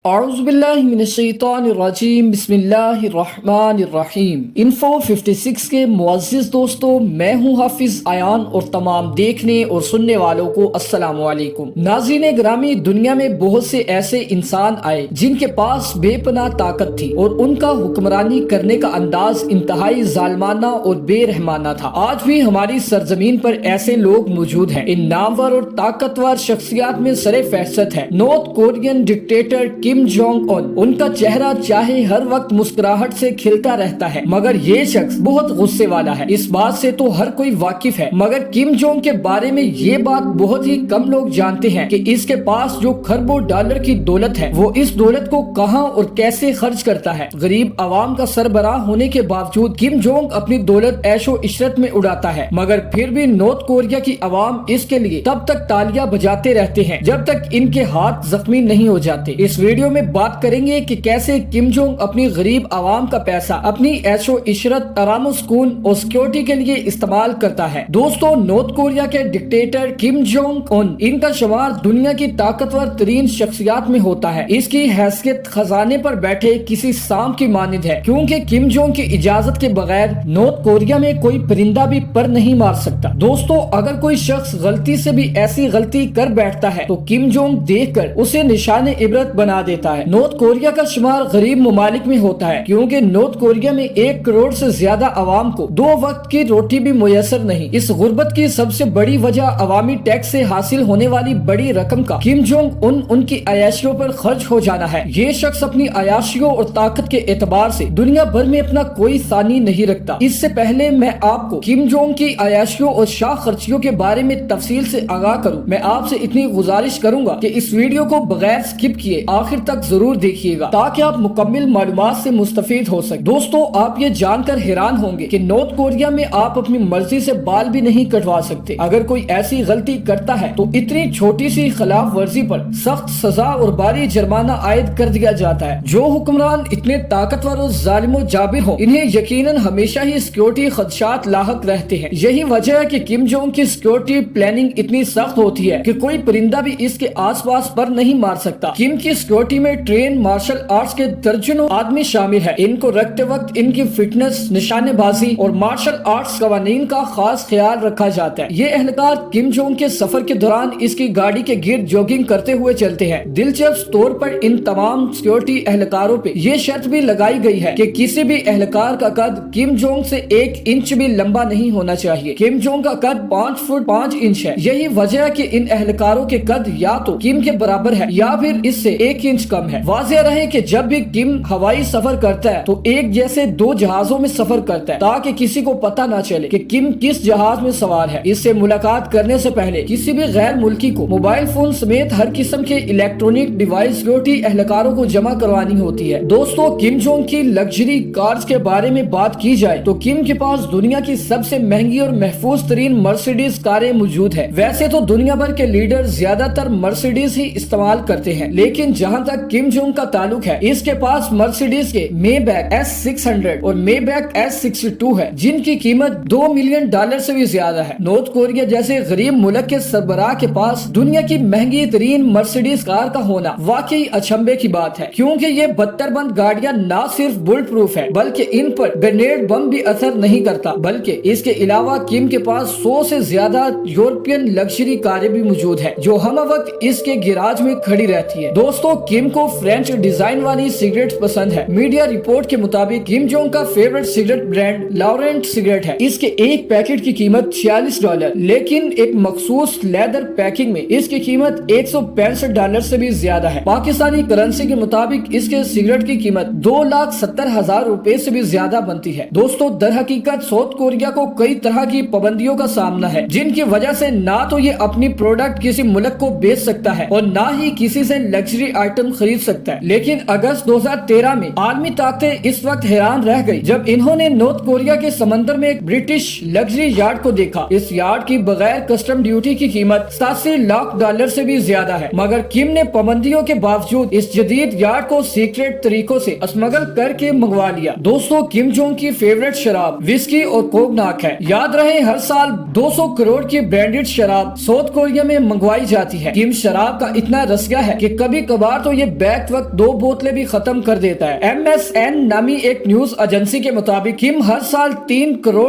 اعوذ باللہ من الشیطان الرجیم بسم اللہ الرحمن الرحیم۔ انفو 56 کے معزز دوستوں، میں ہوں حافظ ایان اور تمام دیکھنے اور سننے والوں کو السلام علیکم۔ ناظرین گرامی، دنیا میں بہت سے ایسے انسان آئے جن کے پاس بے پناہ طاقت تھی اور ان کا حکمرانی کرنے کا انداز انتہائی ظالمانہ اور بے رحمانہ تھا۔ آج بھی ہماری سرزمین پر ایسے لوگ موجود ہیں۔ ان نامور اور طاقتور شخصیات میں سر فہرست ہے north Korean dictator Kim Jong Un کا چہرہ چاہے ہر وقت مسکراہٹ سے کھلتا رہتا ہے، مگر یہ شخص بہت غصے والا ہے۔ اس بات سے تو ہر کوئی واقف ہے، مگر کم جونگ کے بارے میں یہ بات بہت ہی کم لوگ جانتے ہیں کہ اس کے پاس جو کھربوں ڈالر کی دولت ہے، وہ اس دولت کو کہاں اور کیسے خرچ کرتا ہے۔ غریب عوام کا سربراہ ہونے کے باوجود کم جونگ اپنی دولت عیش و عشرت میں اڑاتا ہے، مگر پھر بھی نارتھ کوریا کی عوام اس کے لیے تب تک تالیاں بجاتے رہتے ہیں جب تک ان کے ہاتھ زخمی نہیں ہو جاتے۔ اس ویڈیو میں بات کریں گے کہ کیسے کم جونگ اپنی غریب عوام کا پیسہ اپنی عیش و عشرت، آرام و سکون اور سیکورٹی کے لیے استعمال کرتا ہے۔ دوستو، نارتھ کوریا کے ڈکٹیٹر کم جونگ ان کا شمار دنیا کی طاقتور ترین شخصیات میں ہوتا ہے۔ اس کی حیثیت خزانے پر بیٹھے کسی سانپ کی مانند ہے، کیونکہ کم جونگ کی اجازت کے بغیر نارتھ کوریا میں کوئی پرندہ بھی پر نہیں مار سکتا۔ دوستو، اگر کوئی شخص غلطی سے بھی ایسی غلطی کر بیٹھتا ہے تو کم جونگ دیکھ کر اسے نشان عبرت بنا دیتا ہے۔ نارتھ کوریا کا شمار غریب ممالک میں ہوتا ہے، کیونکہ نارتھ کوریا میں 1 کروڑ سے زیادہ عوام کو 2 وقت کی روٹی بھی میسر نہیں۔ اس غربت کی سب سے بڑی وجہ عوامی ٹیکس سے حاصل ہونے والی بڑی رقم کا کم جونگ ان کی عیاشیوں پر خرچ ہو جانا ہے۔ یہ شخص اپنی عیاشیوں اور طاقت کے اعتبار سے دنیا بھر میں اپنا کوئی ثانی نہیں رکھتا۔ اس سے پہلے میں آپ کو کم جونگ کی عیاشیوں اور شاہ خرچیوں کے بارے میں تفصیل سے آگاہ کروں، میں آپ سے اتنی گزارش کروں گا کہ اس ویڈیو کو بغیر سکپ کیے آخر تک ضرور دیکھیے گا تاکہ آپ مکمل معلومات سے مستفید ہو سکیں۔ دوستو، آپ یہ جان کر حیران ہوں گے کہ نارتھ کوریا میں آپ اپنی مرضی سے بال بھی نہیں کٹوا سکتے۔ اگر کوئی ایسی غلطی کرتا ہے تو اتنی چھوٹی سی خلاف ورزی پر سخت سزا اور بھاری جرمانہ عائد کر دیا جاتا ہے۔ جو حکمران اتنے طاقتور اور ظالم و جابر ہوں، انہیں یقیناً ہمیشہ ہی سیکورٹی خدشات لاحق رہتے ہیں۔ یہی وجہ ہے کہ کم جونگ کی سیکورٹی پلاننگ اتنی سخت ہوتی ہے کہ کوئی پرندہ بھی اس کے آس پاس پر نہیں مار سکتا۔ کم کی سیکورٹی میں ٹرین مارشل آرٹس کے درجنوں آدمی شامل ہے۔ ان کو رکھتے وقت ان کی فٹنس، نشانے بازی اور مارشل آرٹس قوانین کا خاص خیال رکھا جاتا ہے۔ یہ اہلکار کم جونگ کے سفر کے دوران اس کی گاڑی کے گرد جوگنگ کرتے ہوئے چلتے ہیں۔ دلچسپ طور پر ان تمام سیکورٹی اہلکاروں پہ یہ شرط بھی لگائی گئی ہے کہ کسی بھی اہلکار کا قد کم جونگ سے 1 انچ بھی لمبا نہیں ہونا چاہیے۔ کم جونگ کا قد 5 فٹ 5 انچ ہے۔ یہی وجہ ہے کہ ان اہلکاروں کے قد یا تو کم کے برابر ہے یا پھر اس سے 1 انچ کم ہے۔ واضح رہے کہ جب بھی کم ہوائی سفر کرتا ہے تو ایک جیسے 2 جہازوں میں سفر کرتا ہے تاکہ کسی کو پتہ نہ چلے کہ کم کس جہاز میں سوار ہے۔ اس سے ملاقات کرنے سے پہلے کسی بھی غیر ملکی کو موبائل فون سمیت ہر قسم کے الیکٹرونک ڈیوائس سیکورٹی اہلکاروں کو جمع کروانی ہوتی ہے۔ دوستو، کم جونگ کی لگژری کارز کے بارے میں بات کی جائے تو کم کے پاس دنیا کی سب سے مہنگی اور محفوظ ترین مرسیڈیز کاریں موجود ہیں۔ ویسے تو دنیا بھر کے لیڈر زیادہ تر مرسیڈیز ہی استعمال کرتے ہیں، لیکن جہاں تک کم جونگ کا تعلق ہے، اس کے پاس مرسیڈیز کے مے بیک S600 اور مے بیک S62 ہے، جن کی قیمت $2 ملین سے بھی زیادہ ہے۔ نارتھ کوریا جیسے غریب ملک کے سربراہ کے پاس دنیا کی مہنگی ترین مرسیڈیز کار کا ہونا واقعی اچنبے کی بات ہے، کیونکہ یہ بدتر بند گاڑیاں نہ صرف بلٹ پروف ہے بلکہ ان پر گرینیڈ بم بھی اثر نہیں کرتا، بلکہ اس کے علاوہ کم کے پاس 100 سے زیادہ یورپین لگژری کاریں بھی موجود ہیں جو ہم وقت اس کے گیراج میں کھڑی رہتی ہے۔ دوستو، کم کو فرینچ ڈیزائن والی سگریٹ پسند ہے۔ میڈیا رپورٹ کے مطابق کم جونگ کا favourite cigarette brand Laurent cigarette ہے۔ اس کے ایک پیکٹ کی قیمت $46، لیکن ایک مخصوص لیدر پیکنگ میں اس کی قیمت $165 سے بھی زیادہ ہے۔ پاکستانی کرنسی کے مطابق اس کے سگریٹ کی قیمت $2,70,000 سے بھی زیادہ بنتی ہے۔ دوستو، در حقیقت ساؤتھ کوریا کو کئی طرح کی پابندیوں کا سامنا ہے، جن کی وجہ سے نہ تو یہ اپنی پروڈکٹ کسی ملک کو بیچ سکتا ہے اور نہ ہی کسی سے لگژری آئٹم خرید سکتا ہے۔ لیکن اگست 2013 میں عالمی طاقتیں اس وقت حیران رہ گئی جب انہوں نے نارتھ کوریا کے سمندر میں ایک برٹش لگژری یاٹ کو دیکھا۔ اس یاٹ کی بغیر کسٹم ڈیوٹی کی قیمت $87 لاکھ سے بھی زیادہ ہے، مگر کم نے پابندیوں کے باوجود اس جدید یاٹ کو سیکریٹ طریقوں سے اسمگل کر کے منگوا لیا۔ دوستو، کم جونگ کی فیورٹ شراب وسکی اور کوگناک ہے۔ یاد رہے، ہر سال 200 کروڑ کی برانڈڈ شراب ساؤتھ کوریا میں منگوائی جاتی ہے۔ کم شراب کا اتنا رسیا ہے کہ کبھی کبھار تو یہ بیک وقت 2 بوتلیں بھی ختم کر دیتا ہے۔ MSN نامی ایک نیوز ایجنسی کے مطابق کم ہر سال $3 کروڑ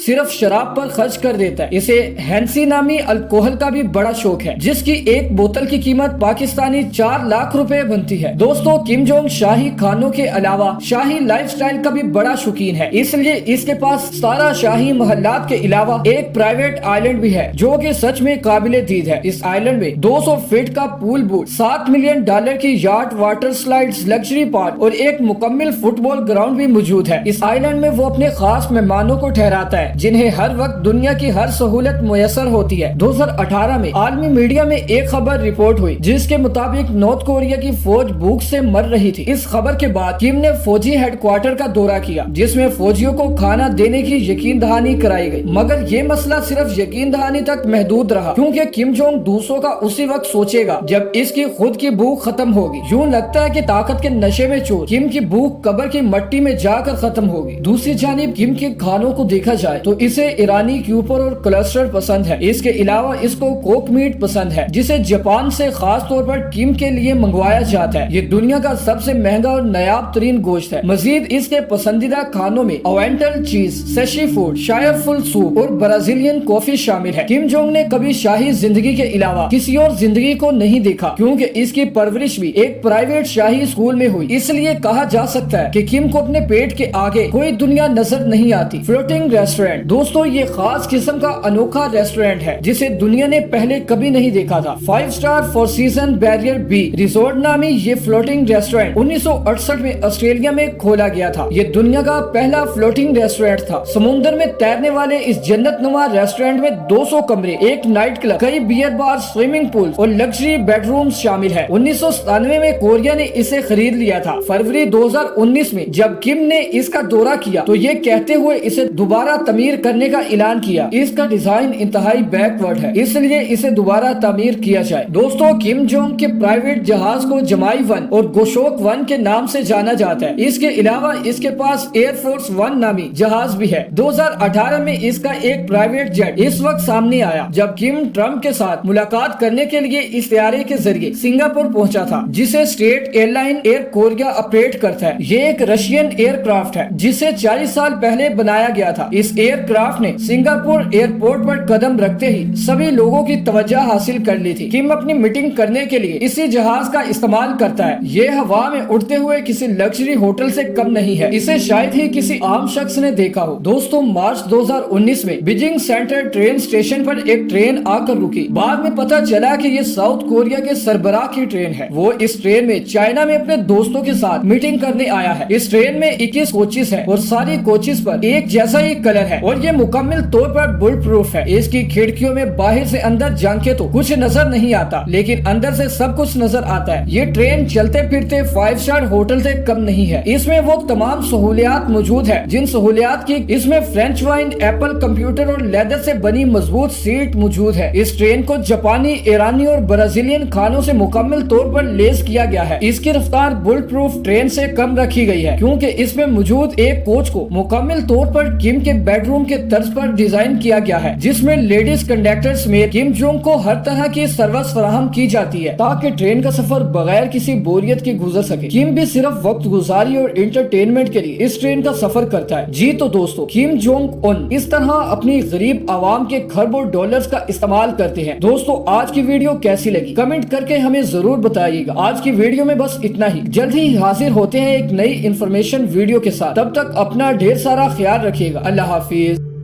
صرف شراب پر خرچ کر دیتا ہے۔ اسے ہینسی نامی الکوہل کا بھی بڑا شوق ہے، جس کی ایک بوتل کی قیمت پاکستانی 4 لاکھ روپے بنتی ہے۔ دوستو کم جونگ شاہی کھانوں کے علاوہ شاہی لائف سٹائل کا بھی بڑا شوقین ہے، اس لیے اس کے پاس 17 شاہی محلات کے علاوہ ایک پرائیویٹ آئلینڈ بھی ہے جو کہ سچ میں قابل دید ہے۔ اس آئلینڈ میں 200 فٹ کا پول بوٹ، $7 ملین کی یاٹ، واٹر سلائیڈز، لگژری پارک اور ایک مکمل فٹ بال گراؤنڈ بھی موجود ہے۔ اس آئلینڈ میں وہ اپنے خاص مہمانوں کو ٹھہراتا ہے جنہیں ہر وقت دنیا کی ہر سہولت میسر ہوتی ہے۔ 2018 میں عالمی میڈیا میں ایک خبر رپورٹ ہوئی جس کے مطابق نارتھ کوریا کی فوج بھوک سے مر رہی تھی۔ اس خبر کے بعد کم نے فوجی ہیڈ کوارٹر کا دورہ کیا جس میں فوجیوں کو کھانا دینے کی یقین دہانی کرائی گئی، مگر یہ مسئلہ صرف یقین دہانی تک محدود رہا کیونکہ کم جونگ دوسروں کا اسی وقت سوچے گا جب اس کی خود کی بھوک ختم ہوگی۔ یوں لگتا ہے کہ طاقت کے نشے میں چور کم کی بھوک قبر کی مٹی میں جا کر ختم ہوگی۔ دوسری جانب کم کے کھانوں کو دیکھا جائے تو اسے ایرانی کیوپر اور کلسٹر پسند ہے، اس کے علاوہ اس کو کوک میٹ پسند ہے جسے جاپان سے خاص طور پر کم کے لیے منگوایا جاتا ہے۔ یہ دنیا کا سب سے مہنگا اور نایاب ترین گوشت ہے۔ مزید اس کے پسندیدہ کھانوں میں اوینٹل چیز، سشی فوڈ، شائر فل سوپ اور برازیلین کافی شامل ہے۔ کم جونگ نے کبھی شاہی زندگی کے علاوہ کسی اور زندگی کو نہیں دیکھا کیونکہ اس کی پرورش بھی ایک پرائیویٹ شاہی اسکول میں ہوئی، اس لیے کہا جا سکتا ہے کہ کم کو اپنے پیٹ کے آگے کوئی دنیا نظر نہیں آتی۔ فلوٹنگ ریسٹورینٹ، دوستو یہ خاص قسم کا انوکھا ریسٹورینٹ ہے جسے دنیا نے پہلے کبھی نہیں دیکھا تھا۔ 5 اسٹار فور سیزن بیریئر بی ریزورٹ نامی یہ فلوٹنگ ریسٹورینٹ 1968 میں آسٹریلیا میں کھولا گیا تھا۔ یہ دنیا کا پہلا فلوٹنگ ریسٹورینٹ تھا۔ سمندر میں تیرنے والے اس جنت نما ریسٹورینٹ میں 200 کمرے، ایک نائٹ کلب، کئی بیئر بار، سوئمنگ پول اور لگژری بیڈ رومز شامل ہے۔ 1997 میں کوریا نے اسے خرید لیا تھا۔ فروری 2019 میں جب کم نے اس کا دورہ کیا تو یہ کہتے ہوئے اسے دوبارہ تعمیر کرنے کا اعلان کیا۔ اس کا ڈیزائن انتہائی بیک ورڈ ہے، اس لیے اسے دوبارہ تعمیر کیا جائے۔ دوستو کم جونگ کے پرائیویٹ جہاز کو جمائی 1 اور گوشوک 1 کے نام سے جانا جاتا ہے۔ اس کے علاوہ اس کے پاس ایئر فورس 1 نامی جہاز بھی ہے۔ 2018 میں اس کا ایک پرائیویٹ جیٹ اس وقت سامنے آیا جب کم ٹرمپ کے ساتھ ملاقات کرنے کے لیے اس طیارے کے ذریعے سنگاپور پہنچا تھا جسے state airline Air Korea operate کرتا ہے۔ یہ ایک رشین ایئر کرافٹ ہے جسے 40 سال پہلے بنایا گیا تھا۔ اس ایئر کرافٹ نے سنگاپور ایئرپورٹ پر قدم رکھتے ہی سبھی لوگوں کی توجہ حاصل کر لی تھی۔ کم اپنی میٹنگ کرنے کے لیے اسی جہاز کا استعمال کرتا ہے۔ یہ ہوا میں اڑتے ہوئے کسی لگژری ہوٹل سے کم نہیں ہے، اسے شاید ہی کسی عام شخص نے دیکھا ہو۔ دوستو مارچ 2019 میں بیجنگ سینٹرل ٹرین اسٹیشن پر ایک ٹرین آ کر رکی۔ بعد میں پتہ چلا کہ یہ ساؤتھ کوریا کے سربراہ کی ٹرین ہے۔ وہ اس ٹرین میں چائنا میں اپنے دوستوں کے ساتھ میٹنگ کرنے آیا ہے۔ اس ٹرین میں 21 کوچز ہیں اور ساری کوچز پر ایک جیسا ہی کلر ہے اور یہ مکمل طور پر بل پروف ہے۔ اس کی کھڑکیوں میں باہر سے اندر جھانکے تو کچھ نظر نہیں آتا لیکن اندر سے سب کچھ نظر آتا ہے۔ یہ ٹرین چلتے پھرتے 5 اسٹار ہوٹل سے کم نہیں ہے۔ اس میں وہ تمام سہولیات موجود ہے جن سہولیات کی اس میں فرینچ وائن، ایپل کمپیوٹر اور لیدر سے بنی مضبوط سیٹ موجود ہے۔ اس ٹرین کو جاپانی، ایرانی اور برازیلین کھانوں سے مکمل طور پر لیس کیا گیا ہے۔ اس کی رفتار بلٹ پروف ٹرین سے کم رکھی گئی ہے کیونکہ اس میں موجود ایک کوچ کو مکمل طور پر کم کے بیڈ روم کے طرز پر ڈیزائن کیا گیا ہے جس میں لیڈیز کنڈکٹر سمیت کم جونگ کو ہر طرح کی سروس فراہم کی جاتی ہے تاکہ ٹرین کا سفر بغیر کسی بوریت کے گزر سکے۔ کم بھی صرف وقت گزاری اور انٹرٹینمنٹ کے لیے اس ٹرین کا سفر کرتا ہے۔ جی تو دوستو کم جونگ ان اس طرح اپنی غریب عوام کے کھربوں ڈالرز کا استعمال کرتے ہیں۔ دوستو آج کی ویڈیو کیسی لگی کمنٹ کر کے ہمیں ضرور بتائیے گا۔ آج کی ویڈیو میں بس اتنا ہی، جلد ہی حاضر ہوتے ہیں ایک نئی انفارمیشن ویڈیو کے ساتھ۔ تب تک اپنا ڈھیر سارا خیال رکھیے گا۔ اللہ حافظ۔